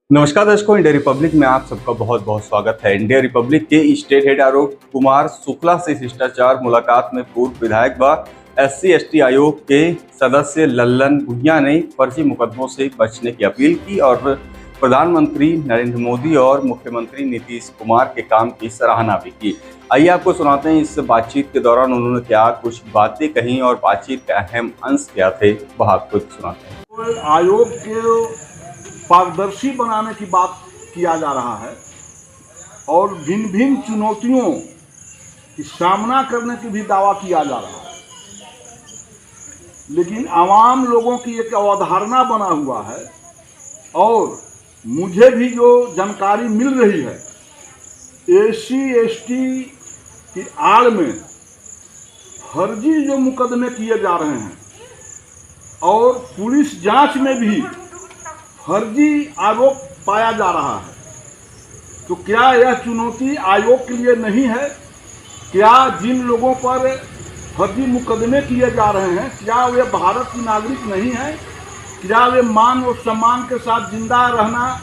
नमस्कार दर्शकों, India Republic में आप सबका बहुत बहुत स्वागत है। इंडिया रिपब्लिक के स्टेट हेड आरोप कुमार शुक्ला से शिष्टाचार मुलाकात में पूर्व विधायक व SC/ST आयोग के सदस्य लल्लन भुइयां ने फर्जी मुकदमों से बचने की अपील की और प्रधानमंत्री नरेंद्र मोदी और मुख्यमंत्री नीतीश कुमार के काम की सराहना भी की। आइए आपको सुनाते हैं इस बातचीत के दौरान उन्होंने क्या कुछ बातें कही और बातचीत के अहम अंश क्या थे, वह आपको सुनाते हैं। आयोग के पारदर्शी बनाने की बात किया जा रहा है और भिन्न भिन्न चुनौतियों की सामना करने की भी दावा किया जा रहा है, लेकिन आवाम लोगों की एक अवधारणा बना हुआ है और मुझे भी जो जानकारी मिल रही है, SC/ST की आड़ में फर्जी जो मुकदमे किए जा रहे हैं और पुलिस जांच में भी फर्जी आरोप पाया जा रहा है, तो क्या यह चुनौती आयोग के लिए नहीं है? क्या जिन लोगों पर फर्जी मुकदमे किए जा रहे हैं, क्या वे भारत की नागरिक नहीं है? क्या वे मान और सम्मान के साथ जिंदा रहना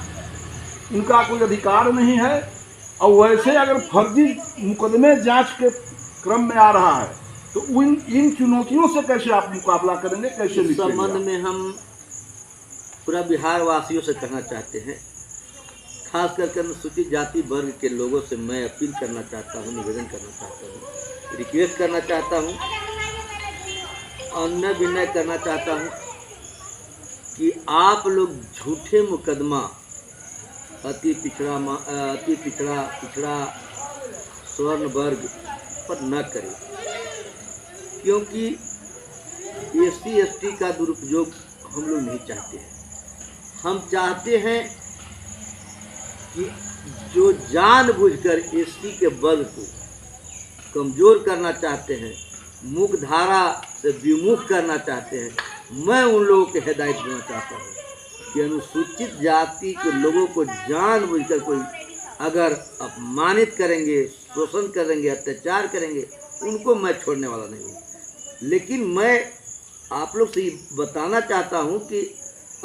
उनका कोई अधिकार नहीं है? और वैसे अगर फर्जी मुकदमे जांच के क्रम में आ रहा है तो इन चुनौतियों से कैसे आप मुकाबला करेंगे, कैसे इस संबंध में हम पूरा बिहार वासियों से कहना चाहते हैं, खास करके अनुसूचित जाति वर्ग के लोगों से मैं अपील करना चाहता हूं, निवेदन करना चाहता हूं, रिक्वेस्ट करना चाहता हूं, अन्य विनय करना चाहता हूं कि आप लोग झूठे मुकदमा अति पिछड़ा स्वर्ण वर्ग पर न करें, क्योंकि SC/ST का दुरुपयोग हम लोग नहीं चाहते हैं। हम चाहते हैं कि जो जानबूझकर SC के बल को कमज़ोर करना चाहते हैं, मुख्य धारा से विमुख करना चाहते हैं, मैं उन लोगों के हिदायत देना चाहता हूँ कि अनुसूचित जाति के लोगों को जानबूझकर कोई अगर अपमानित करेंगे, शोषण करेंगे, अत्याचार करेंगे, उनको मैं छोड़ने वाला नहीं हूँ। लेकिन मैं आप लोग से ये बताना चाहता हूँ कि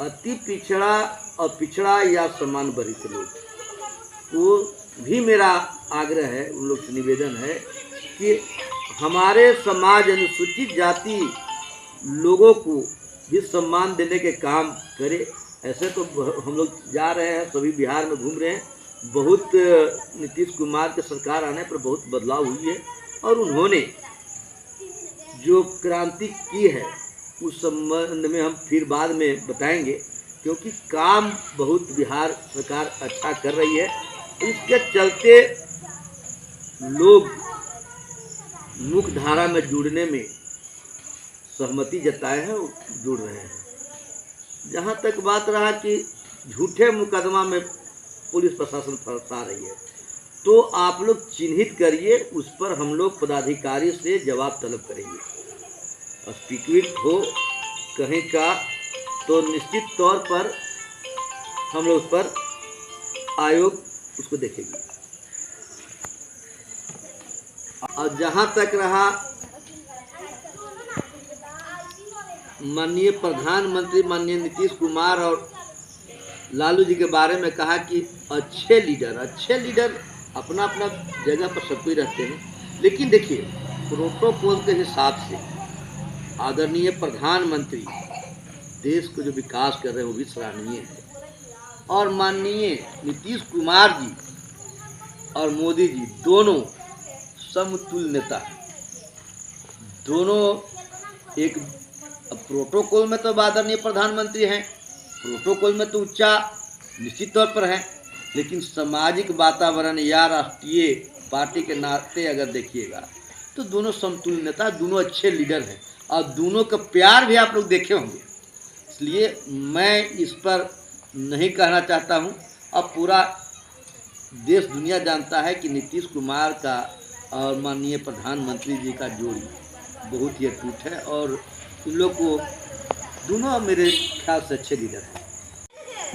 अति पिछड़ा और पिछड़ा या समान वर्ग के लोग को भी मेरा आग्रह है, उन लोग से निवेदन है कि हमारे समाज अनुसूचित जाति लोगों को भी सम्मान देने के काम करे। ऐसे तो हम लोग जा रहे हैं, सभी बिहार में घूम रहे हैं, बहुत नीतीश कुमार के सरकार आने पर बहुत बदलाव हुई है और उन्होंने जो क्रांति की है उस संबंध में हम फिर बाद में बताएंगे, क्योंकि काम बहुत बिहार सरकार अच्छा कर रही है। इसके चलते लोग मुख्य धारा में जुड़ने में सहमति जताए हैं और जुड़ रहे हैं। जहाँ तक बात रहा कि झूठे मुकदमा में पुलिस प्रशासन फंसा रही है, तो आप लोग चिन्हित करिए, उस पर हम लोग पदाधिकारी से जवाब तलब करेंगे। स्वीकृत हो कहीं का तो निश्चित तौर पर हम लोग उस पर आयोग उसको देखेगी। और जहाँ तक रहा माननीय प्रधानमंत्री माननीय नीतीश कुमार और लालू जी के बारे में कहा कि अच्छे लीडर अपना अपना जगह पर सब कोई रहते हैं, लेकिन देखिए प्रोटोकॉल के हिसाब से आदरणीय प्रधानमंत्री देश को जो विकास कर रहे हैं वो भी सराहनीय है, और माननीय नीतीश कुमार जी और मोदी जी दोनों समतुल्य नेता हैं। दोनों एक प्रोटोकॉल में तो आदरणीय प्रधानमंत्री हैं, प्रोटोकॉल में तो उच्चा निश्चित तौर पर है, लेकिन सामाजिक वातावरण या राष्ट्रीय पार्टी के नाते अगर देखिएगा तो दोनों समतुल्य नेता, दोनों अच्छे लीडर हैं और दोनों का प्यार भी आप लोग देखे होंगे। इसलिए मैं इस पर नहीं कहना चाहता हूं। अब पूरा देश दुनिया जानता है कि नीतीश कुमार का और माननीय प्रधानमंत्री जी का जोड़ी बहुत ही अटूट है और इन लोग को दोनों मेरे ख्याल से अच्छे लीडर हैं।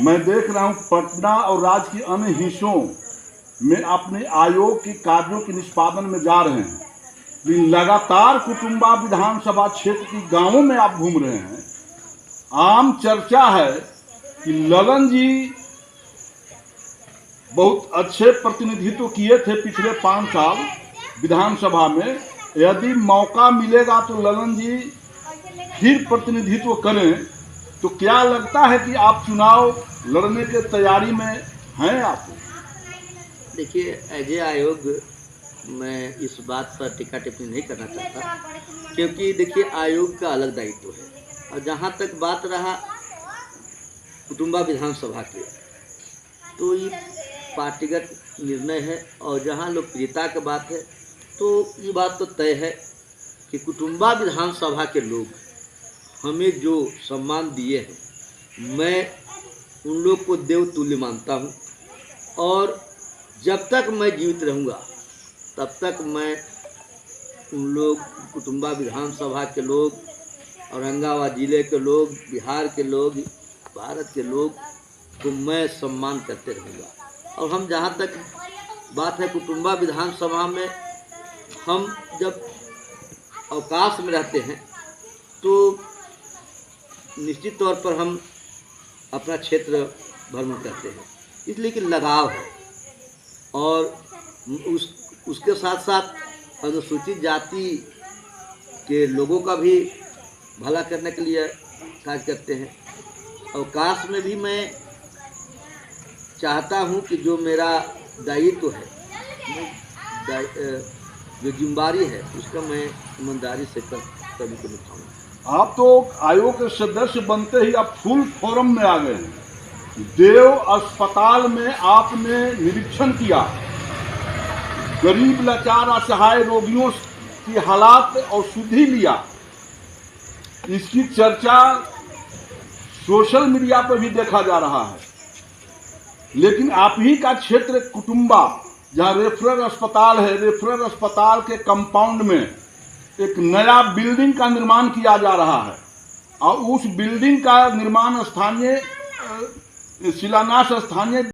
मैं देख रहा हूं पटना और राज्य के अन्य हिस्सों में अपने आयोग के कार्यों के निष्पादन में जा रहे हैं। लगातार कुटुंबा विधानसभा क्षेत्र के गांवों में आप घूम रहे हैं। आम चर्चा है कि ललन जी बहुत अच्छे प्रतिनिधित्व किए थे पिछले 5 साल विधानसभा में। यदि मौका मिलेगा तो ललन जी फिर प्रतिनिधित्व करें तो क्या लगता है कि आप चुनाव लड़ने के तैयारी में हैं आप? देखिए, एज आयोग मैं इस बात पर टिक्का टिप्पणी नहीं करना चाहता, क्योंकि देखिए आयोग का अलग दायित्व है। और जहाँ तक बात रहा कुटुम्बा विधानसभा के, तो ये पार्टीगत निर्णय है। और जहाँ लोकप्रियता की बात है तो ये बात तो तय है कि कुटुम्बा विधानसभा के लोग हमें जो सम्मान दिए हैं, मैं उन लोग को देवतुल्य मानता हूँ। और जब तक मैं जीवित रहूँगा तब तक मैं उन लोग कुटुम्बा विधानसभा के लोग, औरंगाबाद जिले के लोग, बिहार के लोग, भारत के लोग को मैं सम्मान करते रहूँगा। और हम जहाँ तक बात है कुटुम्बा विधानसभा में, हम जब अवकाश में रहते हैं तो निश्चित तौर पर हम अपना क्षेत्र भ्रमण करते हैं, इसलिए कि लगाव है। और उसके साथ साथ अनुसूचित जाति के लोगों का भी भला करने के लिए कार्य करते हैं। अवकाश में भी मैं चाहता हूं कि जो मेरा दायित्व है, जो जिम्मेदारी है, उसका मैं ईमानदारी से कभी को निभाऊँ। आप तो आयोग के सदस्य बनते ही आप फुल फोरम में आ गए हैं। देव अस्पताल में आपने निरीक्षण किया, गरीब लाचार असहाय रोगियों की हालात और सुधि लिया। इसकी चर्चा सोशल मीडिया पर भी देखा जा रहा है। लेकिन आप ही का क्षेत्र कुटुम्बा, जहाँ रेफरल अस्पताल है, रेफरल अस्पताल के कंपाउंड में एक नया बिल्डिंग का निर्माण किया जा रहा है। और उस बिल्डिंग का निर्माण शिलान्यास स्थानीय